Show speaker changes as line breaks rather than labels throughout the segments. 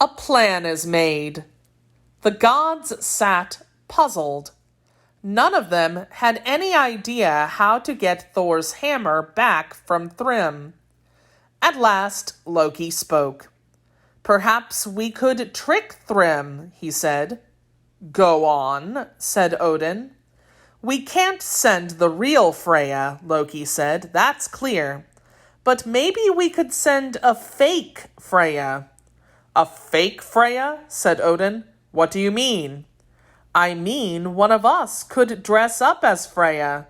A plan is made. The gods sat puzzled. None of them had any idea how to get Thor's hammer back from Thrym. At last, Loki spoke. "Perhaps we could trick Thrym," he said. "Go on," said Odin. "We can't send the real Freya," Loki said. "That's clear. But maybe we could send a fake Freya." "A fake Freya?" said Odin. "What do you mean?" "I mean one of us could dress up as Freya."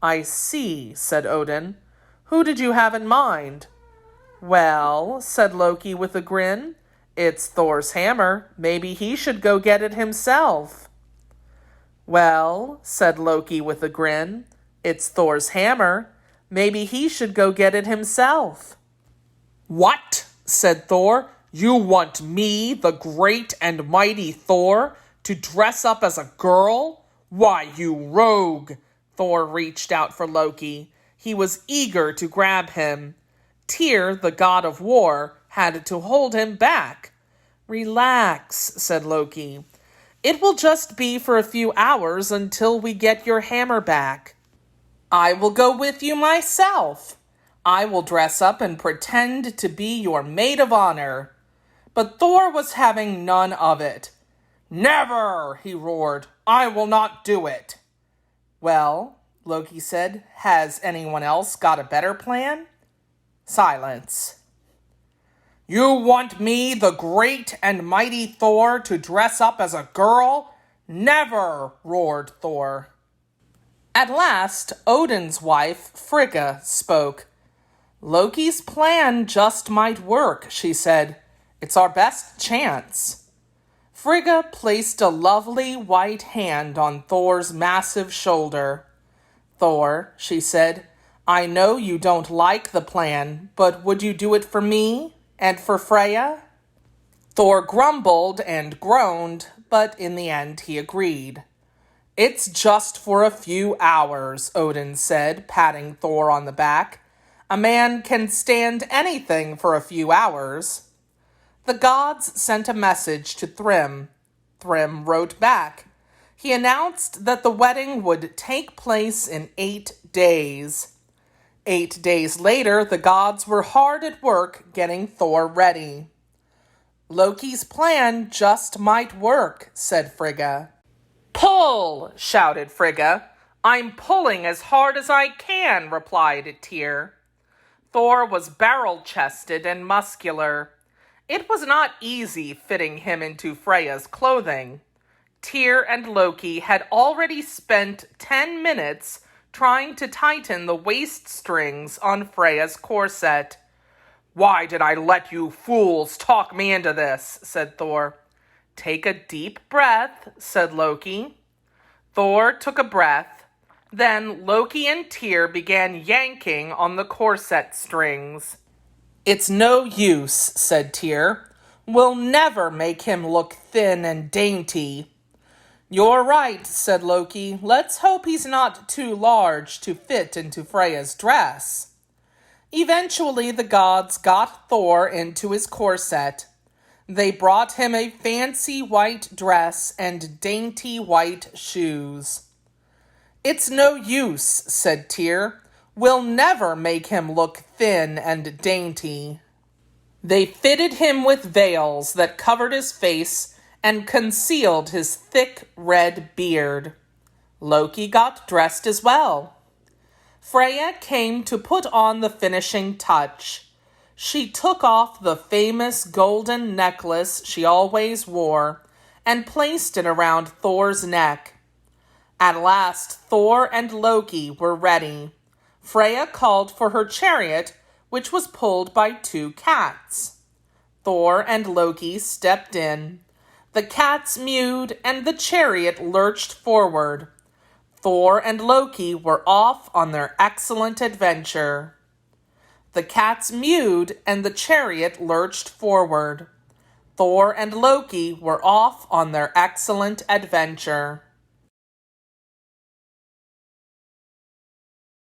"I see," said Odin. "Who did you have in mind?" "Well," said Loki with a grin, "it's Thor's hammer. Maybe he should go get it himself." "Well," said Loki with a grin, "it's Thor's hammer. Maybe he should go get it himself." "What?" said Thor. "You want me, the great and mighty Thor, to dress up as a girl? Why, you rogue!" Thor reached out for Loki. He was eager to grab him. Tyr, the god of war, had to hold him back. "Relax," said Loki. "It will just be for a few hours until we get your hammer back. I will go with you myself. I will dress up and pretend to be your maid of honor." But Thor was having none of it. "Never!" he roared. "I will not do it." "Well," Loki said, "has anyone else got a better plan?" Silence. "You want me, the great and mighty Thor, to dress up as a girl? Never!" roared Thor. At last, Odin's wife, Frigga, spoke. "Loki's plan just might work," she said. "It's our best chance." Frigga placed a lovely white hand on Thor's massive shoulder. "Thor," she said, "I know you don't like the plan, but would you do it for me and for Freya?" Thor grumbled and groaned, but in the end he agreed. "It's just for a few hours," Odin said, patting Thor on the back. "A man can stand anything for a few hours." The gods sent a message to Thrym. Thrym wrote back. He announced that the wedding would take place in 8 days. 8 days later, the gods were hard at work getting Thor ready. "Loki's plan just might work," said Frigga. "Pull!" shouted Frigga. "I'm pulling as hard as I can," replied Tyr. Thor was barrel-chested and muscular. It was not easy fitting him into Freya's clothing. Tyr and Loki had already spent 10 minutes trying to tighten the waist strings on Freya's corset. "Why did I let you fools talk me into this?" said Thor. "Take a deep breath," said Loki. Thor took a breath. Then Loki and Tyr began yanking on the corset strings. "It's no use," said Tyr. "We'll never make him look thin and dainty." "You're right," said Loki. "Let's hope he's not too large to fit into Freya's dress." Eventually, the gods got Thor into his corset. They brought him a fancy white dress and dainty white shoes. "It's no use," said Tyr. "We'll never make him look thin and dainty." They fitted him with veils that covered his face and concealed his thick red beard. Loki got dressed as well. Freya came to put on the finishing touch. She took off the famous golden necklace she always wore and placed it around Thor's neck. At last, Thor and Loki were ready. Freya called for her chariot, which was pulled by 2 cats. Thor and Loki stepped in. The cats mewed and the chariot lurched forward. Thor and Loki were off on their excellent adventure. The cats mewed and the chariot lurched forward. Thor and Loki were off on their excellent adventure.